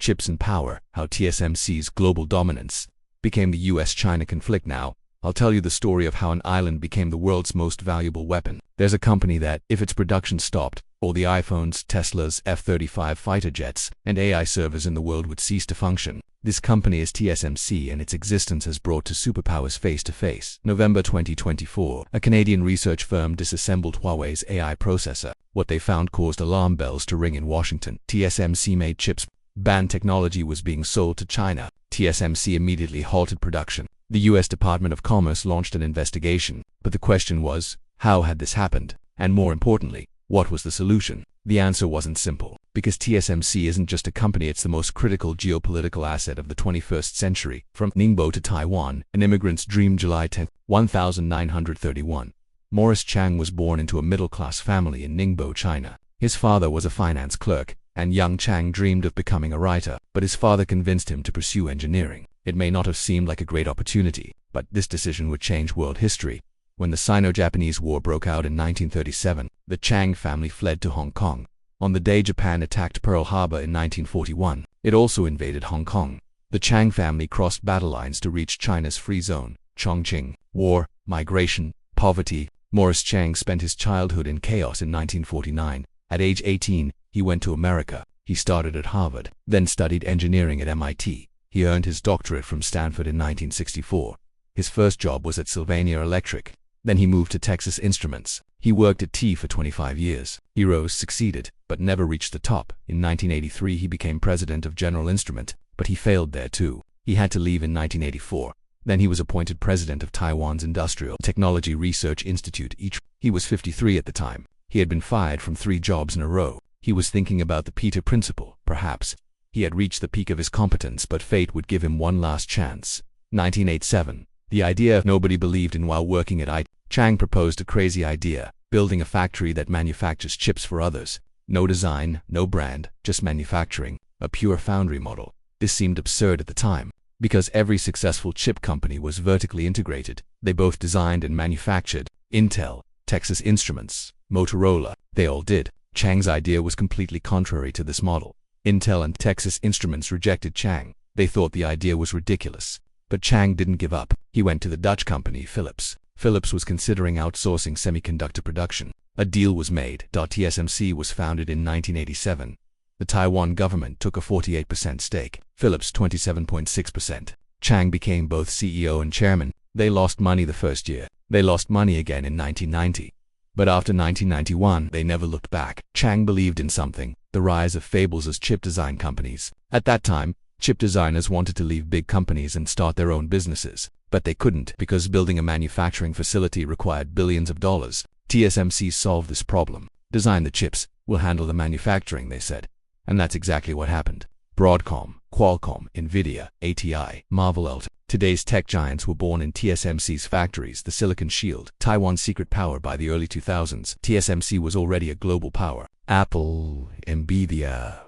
chips and power, how TSMC's global dominance became the US-China conflict. Now, I'll tell you the story of how an island became the world's most valuable weapon. There's a company that, if its production stopped, all the iPhones, Teslas, F-35 fighter jets, and AI servers in the world would cease to function. This company is TSMC, and its existence has brought two superpowers face to face. November 2024, a Canadian research firm disassembled Huawei's AI processor. What they found caused alarm bells to ring in Washington. TSMC made chips. Banned technology was being sold to China. TSMC immediately halted production. The US Department of Commerce launched an investigation, but the question was, how had this happened? And more importantly, what was the solution? The answer wasn't simple, because TSMC isn't just a company, it's the most critical geopolitical asset of the 21st century. From Ningbo to Taiwan, an immigrant's dream. July 10, 1931. Morris Chang was born into a middle-class family in Ningbo, China. His father was a finance clerk, and young Chang dreamed of becoming a writer, but his father convinced him to pursue engineering. It may not have seemed like a great opportunity, but this decision would change world history. When the Sino-Japanese War broke out in 1937, the Chang family fled to Hong Kong. On the day Japan attacked Pearl Harbor in 1941, it also invaded Hong Kong. The Chang family crossed battle lines to reach China's free zone. Chongqing. War, migration, poverty. Morris Chang spent his childhood in chaos in 1949. At age 18, he went to America. He started at Harvard, then studied engineering at MIT. He earned his doctorate from Stanford in 1964. His first job was at Sylvania Electric. Then he moved to Texas Instruments. He worked at T for 25 years. He rose, succeeded, but never reached the top. In 1983, he became president of General Instrument, but he failed there too. He had to leave in 1984. Then he was appointed president of Taiwan's Industrial Technology Research Institute. He was 53 at the time. He had been fired from 3 jobs in a row. He was thinking about the Peter Principle, perhaps. He had reached the peak of his competence, but fate would give him one last chance. 1987. The idea nobody believed in while working at IT. Chang proposed a crazy idea, building a factory that manufactures chips for others. No design, no brand, just manufacturing, a pure foundry model. This seemed absurd at the time, because every successful chip company was vertically integrated. They both designed and manufactured. Intel, Texas Instruments, Motorola, they all did. Chang's idea was completely contrary to this model. Intel and Texas Instruments rejected Chang. They thought the idea was ridiculous. But Chang didn't give up. He went to the Dutch company Philips. Philips was considering outsourcing semiconductor production. A deal was made. TSMC was founded in 1987. The Taiwan government took a 48% stake, Philips 27.6%. Chang became both CEO and chairman. They lost money the first year. They lost money again in 1990. But after 1991, they never looked back. Chang believed in something, the rise of fables as chip design companies. At that time, chip designers wanted to leave big companies and start their own businesses. But they couldn't, because building a manufacturing facility required billions of dollars. TSMC solved this problem. Design the chips, we'll handle the manufacturing, they said. And that's exactly what happened. Broadcom, Qualcomm, Nvidia, ATI, Marvell. Today's tech giants were born in TSMC's factories. The Silicon Shield, Taiwan's secret power. By the early 2000s, TSMC was already a global power. Apple, Nvidia,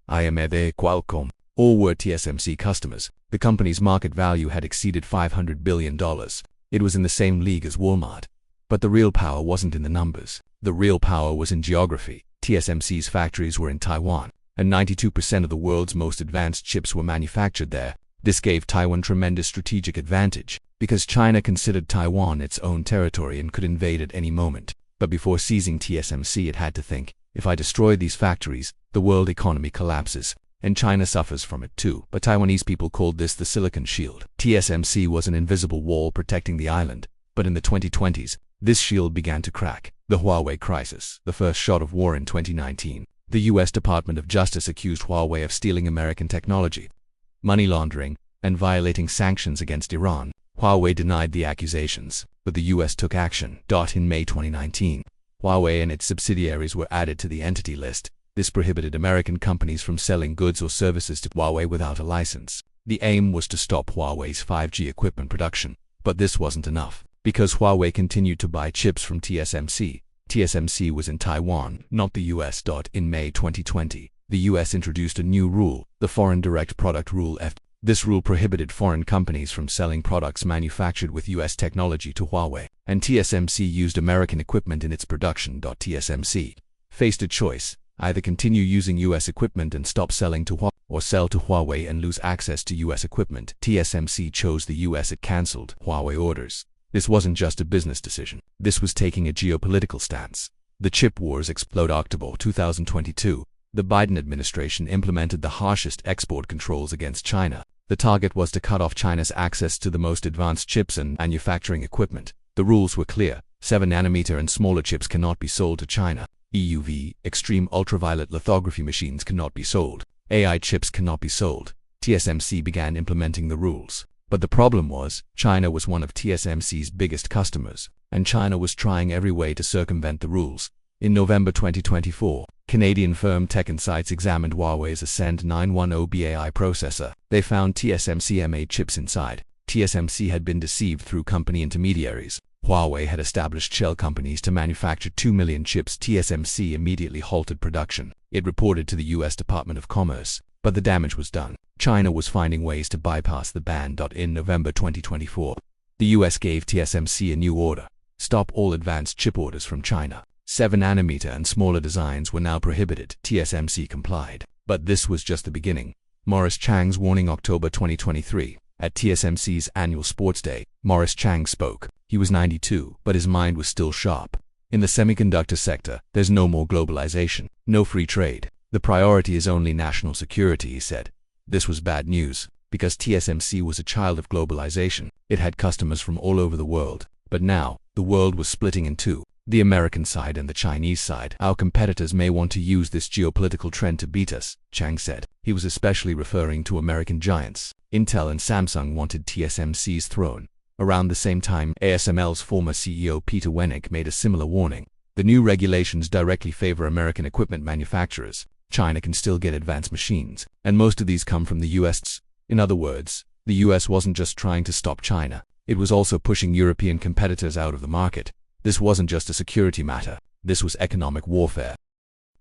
AMD, Qualcomm, all were TSMC customers. The company's market value had exceeded $500 billion. It was in the same league as Walmart. But the real power wasn't in the numbers. The real power was in geography. TSMC's factories were in Taiwan, and 92% of the world's most advanced chips were manufactured there. This gave Taiwan tremendous strategic advantage, because China considered Taiwan its own territory and could invade at any moment. But before seizing TSMC, it had to think, if I destroy these factories, the world economy collapses. And China suffers from it too. But Taiwanese people called this the Silicon Shield. TSMC was an invisible wall protecting the island. But in the 2020s, this shield began to crack. The Huawei crisis, the first shot of war in 2019. The US Department of Justice accused Huawei of stealing American technology, money laundering, and violating sanctions against Iran. Huawei denied the accusations, but the US took action. In May 2019, Huawei and its subsidiaries were added to the entity list. This prohibited American companies from selling goods or services to Huawei without a license. The aim was to stop Huawei's 5G equipment production. But this wasn't enough, because Huawei continued to buy chips from TSMC. TSMC was in Taiwan, not the US. In May 2020, the US introduced a new rule, the Foreign Direct Product Rule (FDR). This rule prohibited foreign companies from selling products manufactured with US technology to Huawei, and TSMC used American equipment in its production. TSMC faced a choice: either continue using US equipment and stop selling to Huawei, or sell to Huawei and lose access to US equipment. TSMC chose the US. It cancelled Huawei orders. This wasn't just a business decision. This was taking a geopolitical stance. The chip wars explode. October 2022. The Biden administration implemented the harshest export controls against China. The target was to cut off China's access to the most advanced chips and manufacturing equipment. The rules were clear. 7nm and smaller chips cannot be sold to China. EUV, extreme ultraviolet lithography machines cannot be sold. AI chips cannot be sold. TSMC began implementing the rules. But the problem was, China was one of TSMC's biggest customers, and China was trying every way to circumvent the rules. In November 2024, Canadian firm Tech Insights examined Huawei's Ascend 910B AI processor. They found TSMC M8 chips inside. TSMC had been deceived through company intermediaries. Huawei had established shell companies to manufacture 2 million chips. TSMC immediately halted production. It reported to the US Department of Commerce, but the damage was done. China was finding ways to bypass the ban. In November 2024, the US gave TSMC a new order: stop all advanced chip orders from China. 7nm and smaller designs were now prohibited. TSMC complied. But this was just the beginning. Morris Chang's warning. October 2023. At TSMC's annual sports day, Morris Chang spoke. He was 92, but his mind was still sharp. In the semiconductor sector, there's no more globalization, no free trade. The priority is only national security, he said. This was bad news, because TSMC was a child of globalization. It had customers from all over the world. But now, the world was splitting in two: the American side and the Chinese side. Our competitors may want to use this geopolitical trend to beat us, Chang said. He was especially referring to American giants. Intel and Samsung wanted TSMC's throne. Around the same time, ASML's former CEO Peter Wennink made a similar warning. The new regulations directly favor American equipment manufacturers. China can still get advanced machines, and most of these come from the US. In other words, the US wasn't just trying to stop China. It was also pushing European competitors out of the market. This wasn't just a security matter. This was economic warfare.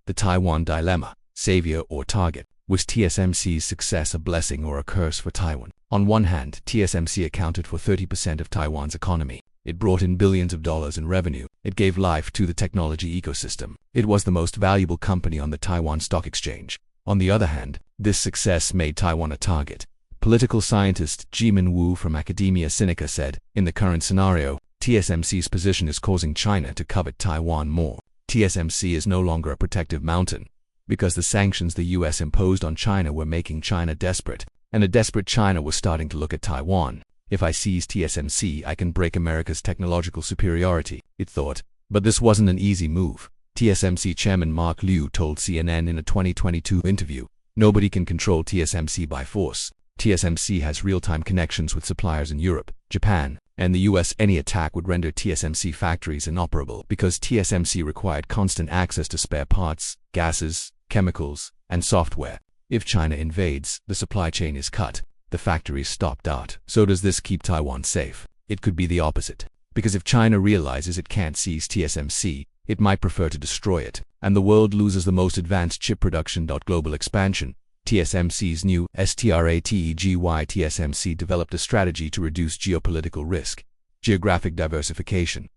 The Taiwan dilemma: savior or target. Was TSMC's success a blessing or a curse for Taiwan? On one hand, TSMC accounted for 30% of Taiwan's economy. It brought in billions of dollars in revenue. It gave life to the technology ecosystem. It was the most valuable company on the Taiwan Stock Exchange. On the other hand, this success made Taiwan a target. Political scientist Jimin Wu from Academia Sinica said, in the current scenario, TSMC's position is causing China to covet Taiwan more. TSMC is no longer a protective mountain, because the sanctions the US imposed on China were making China desperate, and a desperate China was starting to look at Taiwan. If I seize TSMC, I can break America's technological superiority, it thought. But this wasn't an easy move. TSMC chairman Mark Liu told CNN in a 2022 interview, "Nobody can control TSMC by force. TSMC has real-time connections with suppliers in Europe, Japan, and the US. Any attack would render TSMC factories inoperable because TSMC required constant access to spare parts, gases, chemicals, and software. If China invades, the supply chain is cut. The factories stopped out. So does this keep Taiwan safe? It could be the opposite. Because if China realizes it can't seize TSMC, it might prefer to destroy it, and the world loses the most advanced chip production. Global expansion. TSMC's new STRATEGY. TSMC developed a strategy to reduce geopolitical risk. Geographic diversification.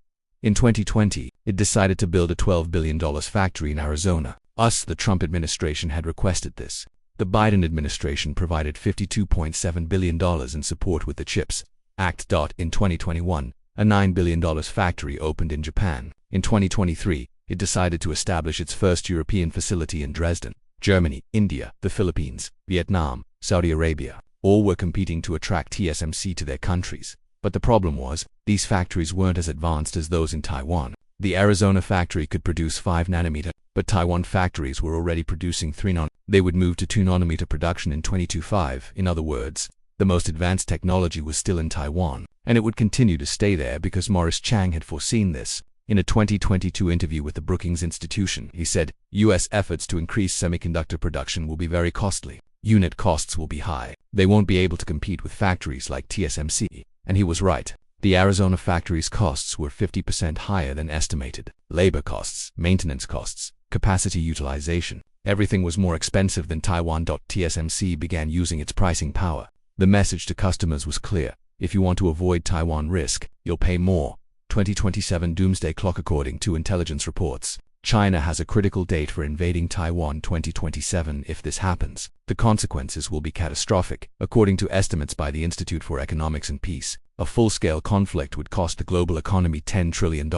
In 2020, it decided to build a $12 billion factory in Arizona. The Trump administration had requested this. The Biden administration provided $52.7 billion in support with the CHIPS Act. In 2021, a $9 billion factory opened in Japan. In 2023, it decided to establish its first European facility in Dresden. Germany, India, the Philippines, Vietnam, Saudi Arabia, all were competing to attract TSMC to their countries. But the problem was, these factories weren't as advanced as those in Taiwan. The Arizona factory could produce 5nm, but Taiwan factories were already producing 3nm. They would move to 2nm production in 2025. In other words, the most advanced technology was still in Taiwan, and it would continue to stay there because Morris Chang had foreseen this. In a 2022 interview with the Brookings Institution, he said, U.S. efforts to increase semiconductor production will be very costly. Unit costs will be high. They won't be able to compete with factories like TSMC. And he was right. The Arizona factory's costs were 50% higher than estimated. Labor costs, maintenance costs, capacity utilization. Everything was more expensive than Taiwan. TSMC began using its pricing power. The message to customers was clear. If you want to avoid Taiwan risk, you'll pay more. 2027 doomsday clock. According to intelligence reports, China has a critical date for invading Taiwan: 2027. If this happens, the consequences will be catastrophic. According to estimates by the Institute for Economics and Peace, a full-scale conflict would cost the global economy $10 trillion.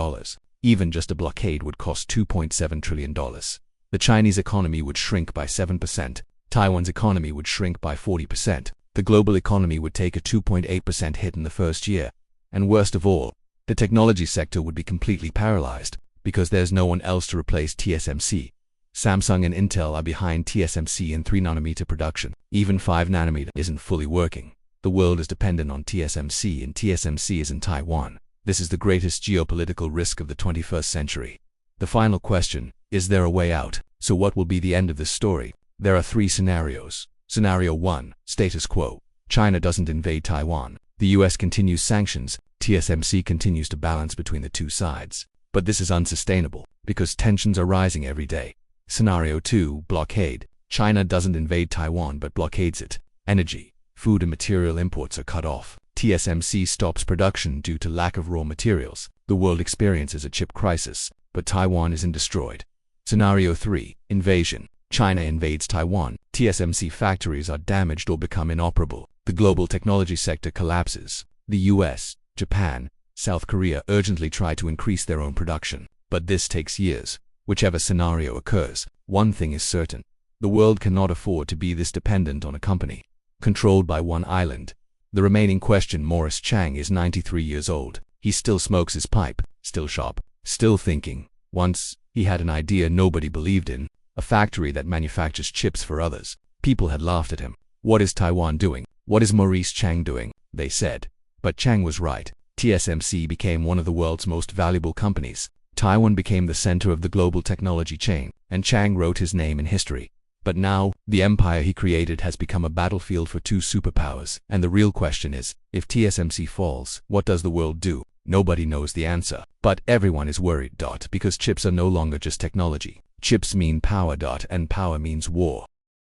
Even just a blockade would cost $2.7 trillion. The Chinese economy would shrink by 7%. Taiwan's economy would shrink by 40%. The global economy would take a 2.8% hit in the first year. And worst of all, the technology sector would be completely paralyzed, because there's no one else to replace TSMC. Samsung and Intel are behind TSMC in 3nm production. Even 5nm isn't fully working. The world is dependent on TSMC, and TSMC is in Taiwan. This is the greatest geopolitical risk of the 21st century. The final question, is there a way out? So what will be the end of this story? There are 3 scenarios. Scenario 1, status quo. China doesn't invade Taiwan. The US continues sanctions. TSMC continues to balance between the two sides. But this is unsustainable, because tensions are rising every day. Scenario 2, blockade. China doesn't invade Taiwan but blockades it. Energy, food and material imports are cut off. TSMC stops production due to lack of raw materials. The world experiences a chip crisis, but Taiwan isn't destroyed. Scenario 3, invasion. China invades Taiwan. TSMC factories are damaged or become inoperable. The global technology sector collapses. The US, Japan, South Korea urgently try to increase their own production. But this takes years. Whichever scenario occurs, one thing is certain. The world cannot afford to be this dependent on a company controlled by one island. The remaining question. Morris Chang is 93 years old. He still smokes his pipe, still sharp, still thinking. Once, he had an idea nobody believed in, a factory that manufactures chips for others. People had laughed at him. What is Taiwan doing? What is Morris Chang doing? They said. But Chang was right. TSMC became one of the world's most valuable companies. Taiwan became the center of the global technology chain, and Chang wrote his name in history. But now, the empire he created has become a battlefield for 2 superpowers. And the real question is, if TSMC falls, what does the world do? Nobody knows the answer. But everyone is worried. Because chips are no longer just technology. Chips mean power. And power means war.